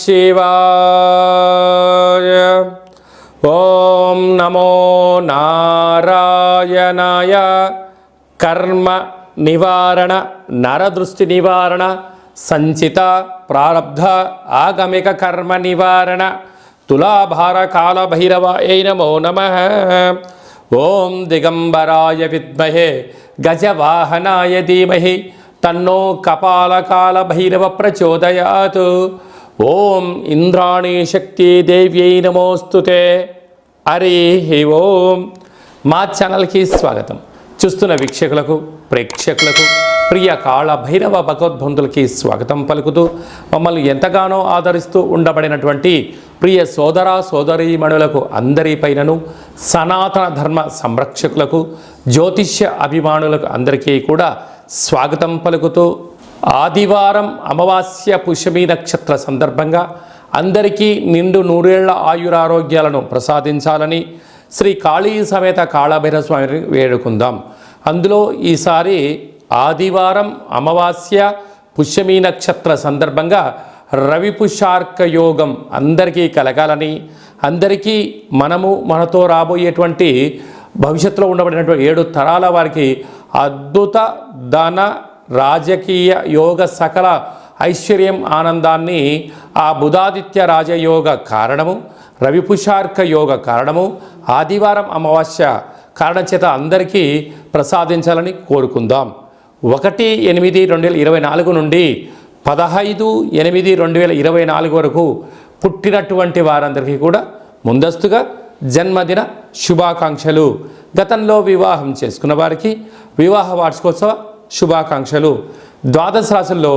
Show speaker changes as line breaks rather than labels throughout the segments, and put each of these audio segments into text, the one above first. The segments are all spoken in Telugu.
శివాయ. ఓం నమో నారాయణాయ. కర్మ నివారణ, నరదృష్టి నివారణ, సంచిత ప్రారబ్ధ ఆగమిక కర్మ నివారణ, తులాభార కాల భైరవాయ నమో నమః. ఓం దిగంబరాయ విద్మహే గజవాహనాయ ధీమహి తన్నో కపాలకాల భైరవ ప్రచోదయాత్. ఓం ఇంద్రాణీ శక్తి దేవ్యై నమోస్తుతే. హరి ఓం. మా ఛానల్కి స్వాగతం. చూస్తున్న వీక్షకులకు, ప్రేక్షకులకు, ప్రియ కాళ భైరవ భగవద్బంధులకి స్వాగతం పలుకుతూ, మమ్మల్ని ఎంతగానో ఆదరిస్తూ ఉండబడినటువంటి ప్రియ సోదర సోదరీమణులకు అందరిపైనను, సనాతన ధర్మ సంరక్షకులకు, జ్యోతిష్య అభిమానులకు అందరికీ కూడా స్వాగతం పలుకుతూ, ఆదివారం అమావాస్య పుష్యమి నక్షత్ర సందర్భంగా అందరికీ నిండు నూరేళ్ల ఆయురారోగ్యాలను ప్రసాదించాలని శ్రీ కాళీ సమేత కాళభైరవ స్వామిని వేడుకుందాం. అందులో ఈసారి ఆదివారం అమావాస్య పుష్యమి నక్షత్ర సందర్భంగా రవి పుష్యార్క యోగం అందరికీ కలగాలని, అందరికీ మనతో రాబోయేటువంటి భవిష్యత్తులో ఉండబడినటువంటి 7 తరాల వారికి అద్భుత ధన రాజకీయ యోగ సకల ఐశ్వర్యం ఆనందాన్ని ఆ బుధాదిత్య రాజయోగ కారణము, రవిపుషార్క యోగ కారణము, ఆదివారం అమావాస్య కారణం చేత అందరికీ ప్రసాదించాలని కోరుకుందాం. 1/8/2024 నుండి 15/8/2024 వరకు పుట్టినటువంటి వారందరికీ కూడా ముందస్తుగా జన్మదిన శుభాకాంక్షలు. గతంలో వివాహం చేసుకున్న వారికి వివాహ వార్షికోత్సవ శుభాకాంక్షలు. ద్వాదశ రాశుల్లో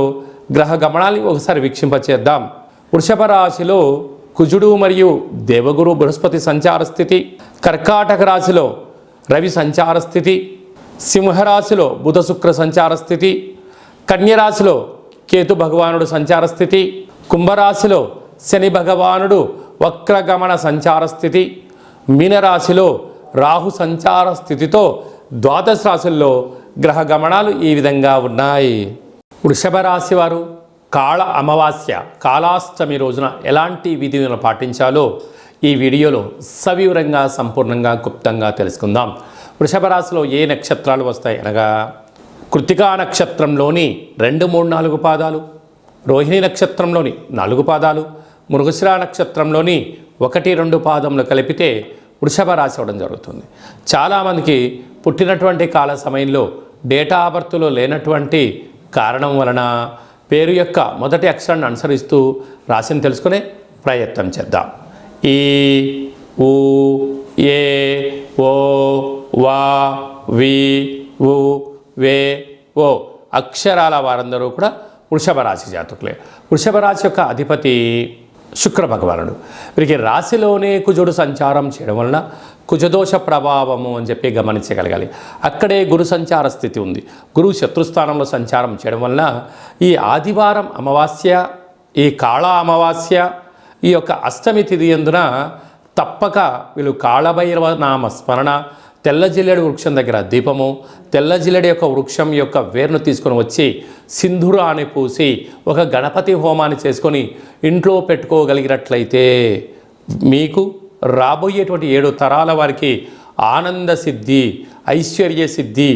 గ్రహ గమనాన్ని ఒకసారి వీక్షింపచేద్దాం. వృషభ రాశిలో కుజుడు మరియు దేవగురు బృహస్పతి సంచార స్థితి, కర్కాటక రాశిలో రవి సంచార స్థితి, సింహరాశిలో బుధ శుక్ర సంచార స్థితి, కన్యరాశిలో కేతు భగవానుడు సంచార స్థితి, కుంభరాశిలో శని భగవానుడు వక్రగమన సంచార స్థితి, మీనరాశిలో రాహు సంచార స్థితితో ద్వాదశ రాశుల్లో గ్రహ గమనాలు ఈ విధంగా ఉన్నాయి. వృషభ రాశి వారు కాళ అమావాస్య కాళాష్టమి రోజున ఎలాంటి విధులను పాటించాలో ఈ వీడియోలో సవివరంగా సంపూర్ణంగా గుప్తంగా తెలుసుకుందాం. వృషభ రాశిలో ఏ నక్షత్రాలు వస్తాయి అనగా కృత్తికా నక్షత్రంలోని 2, 3, 4 పాదాలు, రోహిణి నక్షత్రంలోని 4 పాదాలు, మృగశిర నక్షత్రంలోని 1, 2 పాదములు కలిపితే వృషభ రాశి అవ్వడం జరుగుతుంది. చాలామందికి పుట్టినటువంటి కాల సమయంలో డేటా ఆఫ్ బర్త్లో లేనటువంటి కారణం వలన పేరు యొక్క మొదటి అక్షరాన్ని అనుసరిస్తూ రాశిని తెలుసుకునే ప్రయత్నం చేద్దాం. ఈ, ఊ, ఏ, ఓ, వా, వి, ఉ, వే, ఓ అక్షరాల వారందరూ కూడా వృషభ రాశి జాతకులే. వృషభ రాశి యొక్క అధిపతి శుక్ర భగవానుడు. వీరికి రాశిలోనే కుజుడు సంచారం చేయడం వలన కుజదోష ప్రభావము అని చెప్పి గమనించగలగాలి. అక్కడే గురు సంచార స్థితి ఉంది. గురువు శత్రుస్థానంలో సంచారం చేయడం వలన ఈ ఆదివారం అమావాస్య, ఈ కాళ అమావాస్య, ఈ యొక్క అష్టమి తిథి యందున తప్పక వీళ్ళు కాళభైరవ నామ స్మరణ, తెల్ల జిల్లెడు వృక్షం దగ్గర దీపము, తెల్ల జిల్లెడు యొక్క వృక్షం యొక్క వేరును తీసుకొని వచ్చి సింధూరాన్ని పూసి ఒక గణపతి హోమాన్ని చేసుకొని ఇంట్లో పెట్టుకోగలిగినట్లయితే మీకు రాబోయేటువంటి 7 తరాల వారికి ఆనంద సిద్ధి, ఐశ్వర్య సిద్ధి,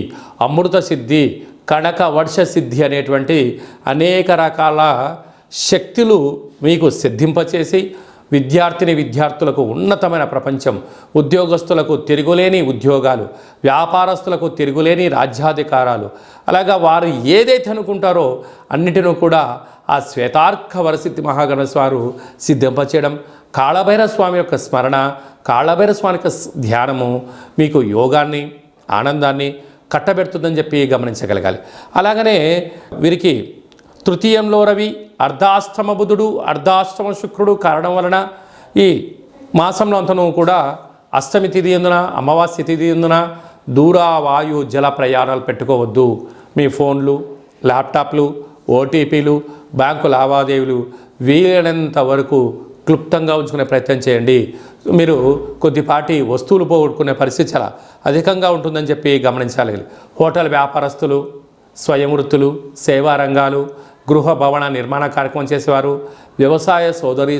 అమృత సిద్ధి, కనక వర్ష సిద్ధి అనేటువంటి అనేక రకాల శక్తులు మీకు సిద్ధింపచేసి విద్యార్థులకు ఉన్నతమైన ప్రపంచం, ఉద్యోగస్తులకు తిరుగులేని ఉద్యోగాలు, వ్యాపారస్తులకు తిరుగులేని రాజ్యాధికారాలు, అలాగా వారు ఏదైతే అనుకుంటారో అన్నిటినూ కూడా ఆ శ్వేతార్క వరసిద్ధి మహాగణస్వారు సిద్ధింపచేయడం, కాళభైరవ స్వామి యొక్క స్మరణ, కాళభైరవ స్వామి యొక్క ధ్యానము మీకు యోగాన్ని, ఆనందాన్ని కట్టబెడుతుందని చెప్పి గమనించగలగాలి. అలాగనే వీరికి తృతీయంలో రవి, అర్ధాష్టమ బుధుడు, అర్ధాష్టమ శుక్రుడు కారణం వలన ఈ మాసంలో అంతను కూడా అష్టమి తిథి ఎందున, అమావాస్య తిథి ఎందున దూర వాయు జల ప్రయాణాలు పెట్టుకోవద్దు. మీ ఫోన్లు, ల్యాప్టాప్లు, ఓటీపీలు, బ్యాంకు లావాదేవీలు వీలైనంత వరకు క్లుప్తంగా ఉంచుకునే ప్రయత్నం చేయండి. మీరు కొద్దిపాటి వస్తువులు పోగొట్టుకునే పరిస్థితి చాలా అధికంగా ఉంటుందని చెప్పి గమనించాలి. హోటల్ వ్యాపారస్తులు, స్వయం వృత్తులు, సేవా రంగాలు, గృహ భవన నిర్మాణ కార్యక్రమం చేసేవారు, వ్యవసాయ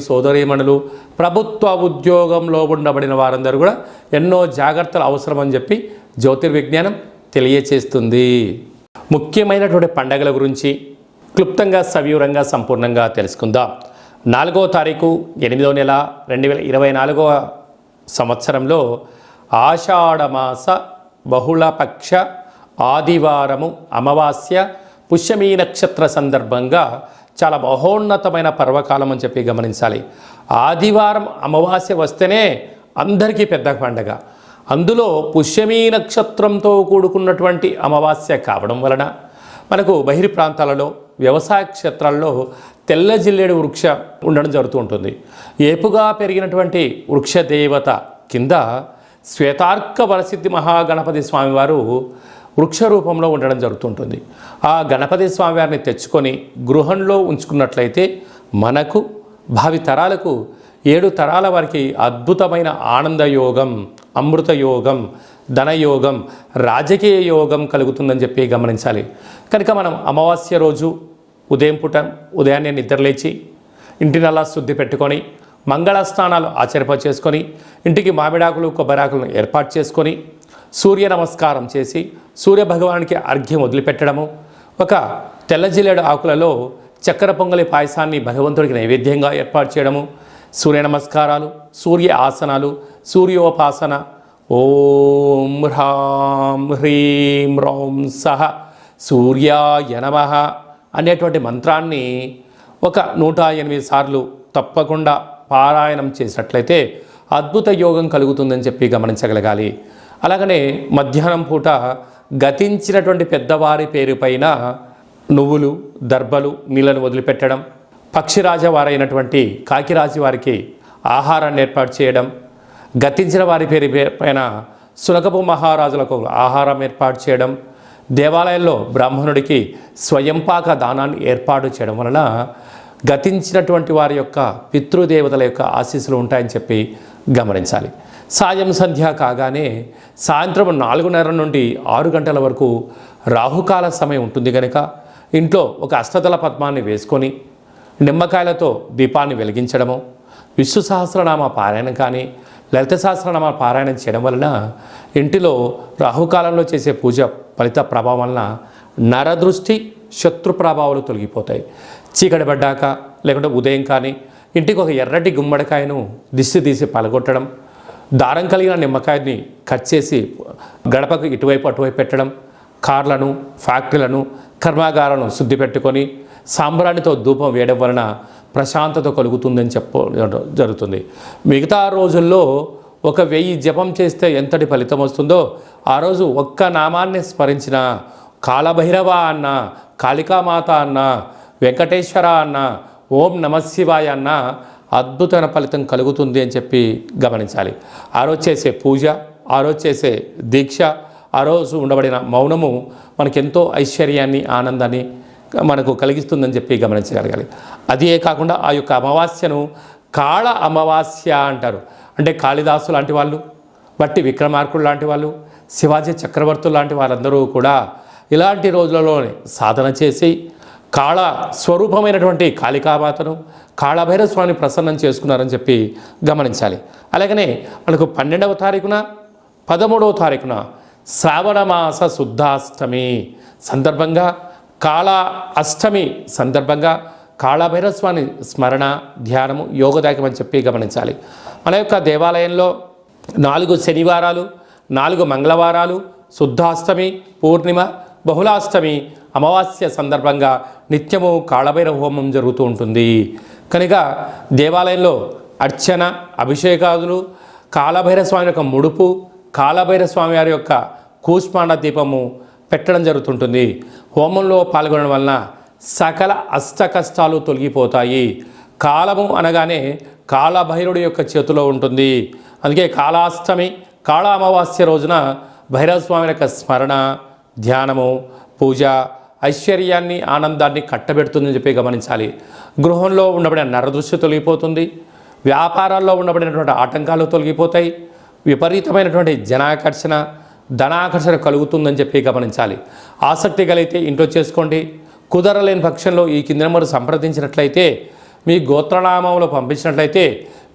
సోదరీమణులు, ప్రభుత్వ ఉద్యోగంలో ఉండబడిన వారందరూ కూడా ఎన్నో జాగ్రత్తలు అవసరమని చెప్పి జ్యోతిర్విజ్ఞానం తెలియచేస్తుంది. ముఖ్యమైనటువంటి పండగల గురించి క్లుప్తంగా సవివరంగా సంపూర్ణంగా తెలుసుకుందాం. 4వ తారీఖు 8వ నెల 2024 సంవత్సరంలో ఆషాఢమాస బహుళపక్ష ఆదివారము అమావాస్య పుష్యమీ నక్షత్ర సందర్భంగా చాలా మహోన్నతమైన పర్వకాలం అని చెప్పి గమనించాలి. ఆదివారం అమావాస్య వస్తేనే అందరికీ పెద్ద పండగ. అందులో పుష్యమీ నక్షత్రంతో కూడుకున్నటువంటి అమావాస్య కావడం వలన మనకు బహిర్ ప్రాంతాలలో వ్యవసాయ క్షేత్రాల్లో తెల్ల జిల్లేడు వృక్ష ఉండడం జరుగుతూ ఉంటుంది. ఏపుగా పెరిగినటువంటి వృక్ష దేవత కింద శ్వేతార్క వరసిద్ధి మహాగణపతి స్వామివారు వృక్ష రూపంలో ఉండడం జరుగుతుంటుంది. ఆ గణపతి స్వామివారిని తెచ్చుకొని గృహంలో ఉంచుకున్నట్లయితే మనకు భావి తరాలకు 7 తరాల వారికి అద్భుతమైన ఆనందయోగం, అమృత యోగం, ధనయోగం, రాజకీయ యోగం కలుగుతుందని చెప్పి గమనించాలి. కనుక మనం అమావాస్య రోజు ఉదయాన్నే నిద్రలేచి ఇంటినల్లా శుద్ధి పెట్టుకొని మంగళ స్నానాలు చేసుకొని ఇంటికి మామిడాకులు కొబ్బరాకులను ఏర్పాటు చేసుకొని సూర్య నమస్కారం చేసి సూర్య భగవానికి అర్ఘ్యం వదిలిపెట్టడము, ఒక తెల్ల జిల్లేడు ఆకులలో చక్కెర పొంగలి పాయసాన్ని భగవంతుడికి నైవేద్యంగా ఏర్పాటు చేయడము, సూర్య నమస్కారాలు, సూర్య ఆసనాలు, సూర్యోపాసన, ఓం హ్రాం హ్రీం రౌం సహ సూర్యాయ నమః అనేటువంటి మంత్రాన్ని ఒక 108 సార్లు తప్పకుండా పారాయణం చేసినట్లయితే అద్భుత యోగం కలుగుతుందని చెప్పి గమనించగలగాలి. అలాగనే మధ్యాహ్నం పూట గతించినటువంటి పెద్దవారి పేరు పైన నువ్వులు, దర్భలు, నీళ్ళను వదిలిపెట్టడం, పక్షిరాజవారైనటువంటి కాకిరాజు వారికి ఆహారాన్ని ఏర్పాటు చేయడం, గతించిన వారి పేరు పైన సునకపు మహారాజులకు ఆహారం ఏర్పాటు చేయడం, దేవాలయంలో బ్రాహ్మణుడికి స్వయంపాక దానాన్ని ఏర్పాటు చేయడం వలన గతించినటువంటి వారి యొక్క పితృదేవతల యొక్క ఆశీస్సులు ఉంటాయని చెప్పి గమనించాలి. సాయం సంధ్య కాగానే సాయంత్రం 4:30 నుండి 6 గంటల వరకు రాహుకాల సమయం ఉంటుంది కనుక ఇంట్లో ఒక అష్టదళ పద్మాన్ని వేసుకొని నిమ్మకాయలతో దీపాన్ని వెలిగించడము, విష్ణు సహస్రనామ పారాయణం కానీ లలిత సహస్రనామ పారాయణం చేయడం వలన ఇంటిలో రాహుకాలంలో చేసే పూజ ఫలిత ప్రభావం వలన నరదృష్టి, శత్రు ప్రభావాలు తొలగిపోతాయి. చీకటి పడ్డాక లేకుంటే ఉదయం కానీ ఇంటికి ఒక ఎర్రటి గుమ్మడికాయను దిష్టి తీసి పలగొట్టడం, దారం కలిగిన నిమ్మకాయని కట్ చేసి గడపకు ఇటువైపు అటువైపు పెట్టడం, కార్లను, ఫ్యాక్టరీలను, కర్మాగారాలను శుద్ధి పెట్టుకొని సాంబ్రాణితో ధూపం వేయడం వలన ప్రశాంతత కలుగుతుందని జరుగుతుంది. మిగతా రోజుల్లో 1000 జపం చేస్తే ఎంతటి ఫలితం వస్తుందో ఆ రోజు ఒక్క నామాన్ని స్మరించిన కాలభైరవ అన్న, కాళికామాత అన్న, వెంకటేశ్వర అన్న, ఓం నమశివాయ అన్న అద్భుతమైన ఫలితం కలుగుతుంది అని చెప్పి గమనించాలి. ఆ రోజు చేసే పూజ, ఆ రోజు చేసే దీక్ష, ఆ రోజు ఉండబడిన మౌనము మనకెంతో ఐశ్వర్యాన్ని, ఆనందాన్ని మనకు కలిగిస్తుందని చెప్పి గమనించగలగాలి. అదే కాకుండా ఆ యొక్క అమావాస్యను కాళ అమావాస్య అంటారు. అంటే కాళిదాసు లాంటి వాళ్ళు, బట్టి విక్రమార్కుడు లాంటి వాళ్ళు, శివాజీ చక్రవర్తులు లాంటి వారందరూ కూడా ఇలాంటి రోజులలోనే సాధన చేసి కాళ స్వరూపమైనటువంటి కాళికామాతను, కాళభైరవ స్వామిని ప్రసన్నం చేసుకున్నారని చెప్పి గమనించాలి. అలాగనే మనకు 12వ తారీఖున 13వ తారీఖున శ్రావణమాస శుద్ధాష్టమి సందర్భంగా, కాళ అష్టమి సందర్భంగా కాళభైరవ స్వామి స్మరణ, ధ్యానము యోగదాయకం అని చెప్పి గమనించాలి. మన యొక్క దేవాలయంలో 4 శనివారాలు, 4 మంగళవారాలు, శుద్ధాష్టమి, పూర్ణిమ, బహుళాష్టమి, అమావాస్య సందర్భంగా నిత్యము కాళభైరవ హోమం జరుగుతూ ఉంటుంది. కనుక దేవాలయంలో అర్చన, అభిషేకాదులు, కాళభైరవ స్వామి యొక్క ముడుపు, కాళభైరవ స్వామి వారి యొక్క కూష్మాండ దీపము పెట్టడం జరుగుతుంటుంది. హోమంలో పాల్గొనడం వలన సకల అష్ట కష్టాలు తొలగిపోతాయి. కాలము అనగానే కాళభైరుడి యొక్క చేతిలో ఉంటుంది. అందుకే కాళాష్టమి, కాళ అమావాస్య రోజున భైరవ స్వామి యొక్క స్మరణ, ధ్యానము, పూజ ఐశ్వర్యాన్ని, ఆనందాన్ని కట్టబెడుతుందని చెప్పి గమనించాలి. గృహంలో ఉండబడిన నరదృష్టి తొలగిపోతుంది. వ్యాపారాల్లో ఉండబడినటువంటి ఆటంకాలు తొలగిపోతాయి. విపరీతమైనటువంటి జనాకర్షణ, ధనాకర్షణ కలుగుతుందని చెప్పి గమనించాలి. ఆసక్తి కలిగితే ఇంట్లో చేసుకోండి. కుదరలేని పక్షంలో ఈ కింది నెంబర్ సంప్రదించినట్లయితే, మీ గోత్రనామంలో పంపించినట్లయితే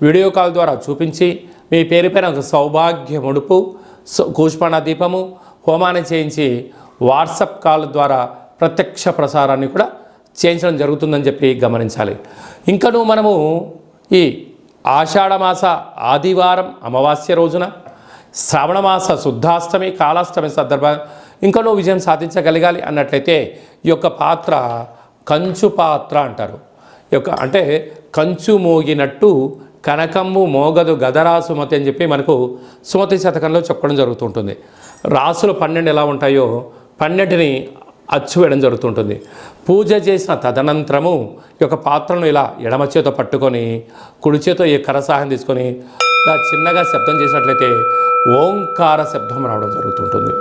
వీడియో కాల్ ద్వారా చూపించి మీ పేరు పైన ఒక సౌభాగ్య ముడుపు, కూష్మాండ దీపము, హోమాన్ని చేయించి వాట్సాప్ కాల్ ద్వారా ప్రత్యక్ష ప్రసారాన్ని కూడా చేయించడం జరుగుతుందని చెప్పి గమనించాలి. ఇంకను మనము ఈ ఆషాఢమాస ఆదివారం అమావాస్య రోజున, శ్రావణమాస శుద్ధాష్టమి కాలాష్టమి సందర్భంగా ఇంకనూ విజయం సాధించగలగాలి అన్నట్లయితే ఈ యొక్క పాత్ర కంచు పాత్ర అంటారు. ఈ యొక్క అంటే కంచు మోగినట్టు కనకమ్ము మోగదు గదరా సుమతి అని చెప్పి మనకు సుమతి శతకంలో చెప్పడం జరుగుతుంటుంది. రాసులు 12 ఎలా ఉంటాయో 12ని అచ్చు వేయడం జరుగుతుంటుంది. పూజ చేసిన తదనంతరము ఈ యొక్క పాత్రను ఇలా ఎడమ చేతో పట్టుకొని కుడి చేతో ఈ కర సహాయం తీసుకొని ఇలా చిన్నగా శబ్దం చేసినట్లయితే ఓంకార శబ్దం రావడం జరుగుతుంటుంది.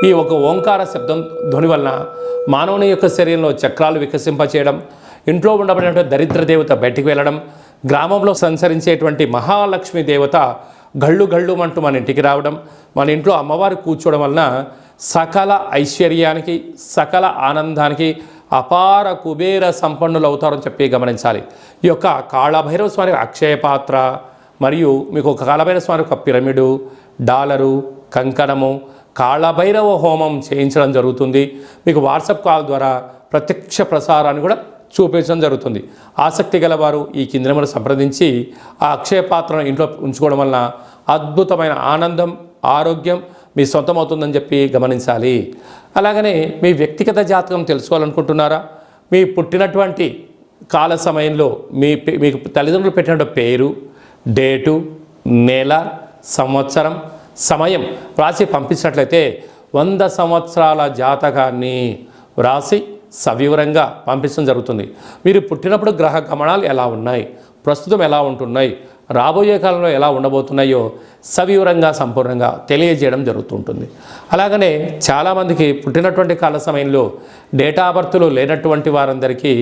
ఈ ఒక ఓంకార శబ్దం ధ్వని వలన మానవుని యొక్క శరీరంలో చక్రాలు వికసింపచేయడం, ఇంట్లో ఉండబడినటువంటి దరిద్ర దేవత బయటికి వెళ్ళడం, గ్రామంలో సంచరించేటువంటి మహాలక్ష్మి దేవత గళ్ళు గళ్ళుమంటూ మన ఇంటికి రావడం, మన ఇంట్లో అమ్మవారు కూర్చోవడం వలన సకల ఐశ్వర్యానికి సకల ఆనందానికి అపార కుబేర సంపన్నులు అవుతారని చెప్పి గమనించాలి. ఈ యొక్క కాళభైరవ స్వామి అక్షయ పాత్ర మరియు మీకు ఒక కాళభైరవ స్వామి ఒక పిరమిడు, డాలరు, కంకణము, కాళభైరవ హోమం చేయించడం జరుగుతుంది. మీకు వాట్సాప్ కాల్ ద్వారా ప్రత్యక్ష ప్రసారాన్ని కూడా చూపించడం జరుగుతుంది. ఆసక్తి గలవారు ఈ కింది నెంబర్ సంప్రదించి ఆ అక్షయ పాత్రను ఇంట్లో ఉంచుకోవడం వలన అద్భుతమైన ఆనందం, ఆరోగ్యం మీ సొంతం అవుతుందని చెప్పి గమనించాలి. అలాగనే మీ వ్యక్తిగత జాతకం తెలుసుకోవాలనుకుంటున్నారా? మీ పుట్టినటువంటి కాల సమయంలో మీకు తల్లిదండ్రులు పెట్టిన పేరు, డేటు, నెల, సంవత్సరం, సమయం వ్రాసి పంపించినట్లయితే 100 సంవత్సరాల జాతకాన్ని వ్రాసి సవివరంగా పంపించడం జరుగుతుంది. మీరు పుట్టినప్పుడు గ్రహ గమనాలు ఎలా ఉన్నాయి, ప్రస్తుతం ఎలా ఉంటున్నాయి, రాబోయే కాలంలో ఎలా ఉండబోతున్నాయో సవివరంగా సంపూర్ణంగా తెలియజేయడం జరుగుతుంటుంది. అలాగనే చాలామందికి పుట్టినటువంటి కాల సమయంలో డేటా బర్త్లు లేనటువంటి వారందరికీ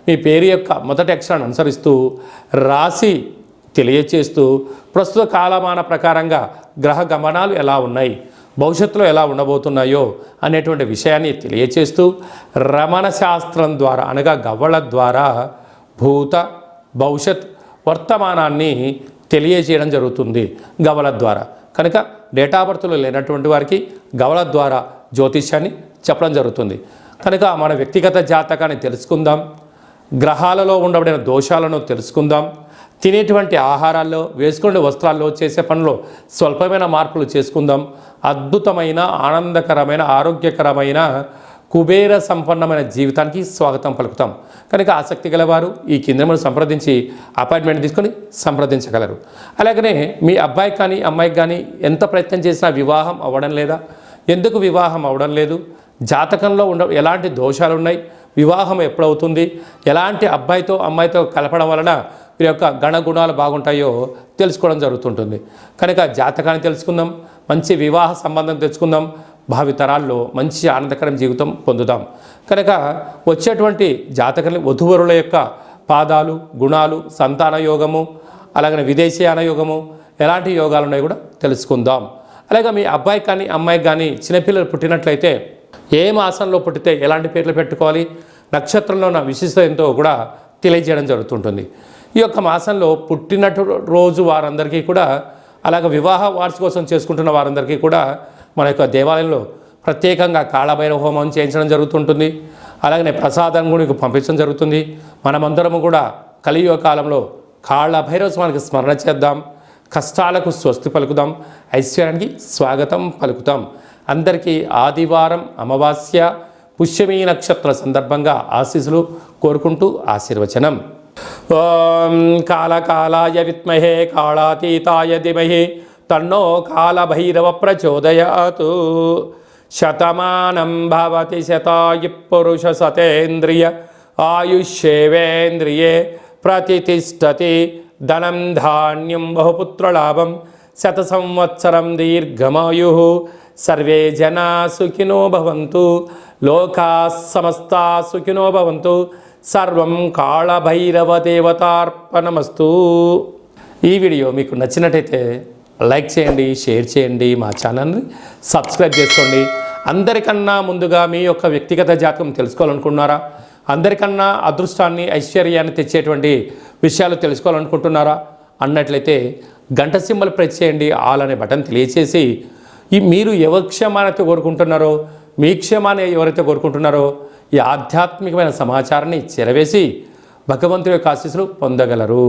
మీ పేరు యొక్క మొదటి అక్షరాన్ని అనుసరిస్తూ రాసి తెలియచేస్తూ ప్రస్తుత కాలమాన ప్రకారంగా గ్రహ గమనాలు ఎలా ఉన్నాయి, భవిష్యత్తులో ఎలా ఉండబోతున్నాయో అనేటువంటి విషయాన్ని తెలియచేస్తూ రమణ శాస్త్రం ద్వారా అనగా గవ్వల ద్వారా భూత భవిష్యత్ వర్తమానాన్ని తెలియజేయడం జరుగుతుంది గవ్వల ద్వారా. కనుక డేటా బర్త్లు లేనటువంటి వారికి గవ్వల ద్వారా జ్యోతిష్యాన్ని చెప్పడం జరుగుతుంది. కనుక మన వ్యక్తిగత జాతకాన్ని తెలుసుకుందాం, గ్రహాలలో ఉండబడిన దోషాలను తెలుసుకుందాం, తినేటువంటి ఆహారాల్లో, వేసుకునే వస్త్రాల్లో, చేసే పనుల్లో స్వల్పమైన మార్పులు చేసుకుందాం. అద్భుతమైన ఆనందకరమైన ఆరోగ్యకరమైన కుబేర సంపన్నమైన జీవితానికి స్వాగతం పలుకుతాం. కనుక ఆసక్తి గలవారు ఈ కింద మనం సంప్రదించి అపాయింట్మెంట్ తీసుకొని సంప్రదించగలరు. అలాగనే మీ అబ్బాయికి కానీ అమ్మాయికి కానీ ఎంత ప్రయత్నం చేసినా వివాహం అవ్వడం లేదా? ఎందుకు వివాహం అవ్వడం లేదు? జాతకంలో ఎలాంటి దోషాలు ఉన్నాయి, వివాహం ఎప్పుడవుతుంది, ఎలాంటి అబ్బాయితో అమ్మాయితో కలపడం వలన వీరి యొక్క గణగుణాలు బాగుంటాయో తెలుసుకోవడం జరుగుతుంటుంది. కనుక జాతకాన్ని తెలుసుకుందాం, మంచి వివాహ సంబంధం తెచ్చుకుందాం, భావితరాల్లో మంచి ఆనందకరం జీవితం పొందుదాం. కనుక వచ్చేటువంటి జాతకాన్ని వధువరుల యొక్క పాదాలు, గుణాలు, సంతాన యోగము, అలాగే విదేశీయాన యోగము, ఎలాంటి యోగాలు ఉన్నాయో కూడా తెలుసుకుందాం. అలాగే మీ అబ్బాయి కానీ అమ్మాయికి కానీ చిన్నపిల్లలు పుట్టినట్లయితే ఏ మాసంలో పుట్టితే ఎలాంటి పేర్లు పెట్టుకోవాలి, నక్షత్రంలో ఉన్న విశిష్టత ఎంతో కూడా తెలియజేయడం జరుగుతుంటుంది. ఈ యొక్క మాసంలో పుట్టినట్టు రోజు వారందరికీ కూడా, అలాగే వివాహ వార్షికోత్సవం చేసుకుంటున్న వారందరికీ కూడా మన యొక్క దేవాలయంలో ప్రత్యేకంగా కాళభైరవ హోమం చేయించడం జరుగుతుంటుంది. అలాగనే ప్రసాదం కూడా మీకు పంపించడం జరుగుతుంది. మనమందరము కూడా కలియుగ కాలంలో కాళభైరవ స్వామికి స్మరణ చేద్దాం, కష్టాలకు స్వస్తి పలుకుదాం, ఐశ్వర్యానికి స్వాగతం పలుకుతాం. అందరికీ ఆదివారం అమావాస్య పుష్యమీ నక్షత్ర సందర్భంగా ఆశీస్సులు కోరుకుంటూ ఆశీర్వచనం. ఓం కాళకాలాయ విద్మహే కాళాతీతాయ ధీమహి తన్నో కాళభైరవ ప్రచోదయాత్. శతమానం భవతి శతాయు పురుష సతేంద్రియ ఆయుష్యేవేంద్రియే ప్రతిష్టతి. ధనం ధాన్యం బహుపుత్రలాభం శత సంవత్సరం దీర్ఘమాయు. సర్వే జనా సుఖినో భవంతు, లోకా సమస్తా సుఖినో భవంతు. సర్వం కాళభైరవ దేవతార్పణమస్తు. ఈ వీడియో మీకు నచ్చినట్టయితే లైక్ చేయండి, షేర్ చేయండి, మా ఛానల్ని సబ్స్క్రైబ్ చేసుకోండి. అందరికన్నా ముందుగా మీ యొక్క వ్యక్తిగత జాతకం తెలుసుకోవాలనుకుంటున్నారా? అందరికన్నా అదృష్టాన్ని, ఐశ్వర్యాన్ని తెచ్చేటువంటి విషయాలు తెలుసుకోవాలనుకుంటున్నారా అన్నట్లయితే గంట సింబల్ ప్రెస్ చేయండి, ఆల్ అనే బటన్ తెలియచేసి మీరు ఎవరి క్షేమాన్ని కోరుకుంటున్నారో, మీ క్షేమాన్ని ఎవరైతే కోరుకుంటున్నారో ఈ ఆధ్యాత్మికమైన సమాచారాన్ని చేరవేసి భగవంతుడి యొక్క ఆశీస్సులు పొందగలరు.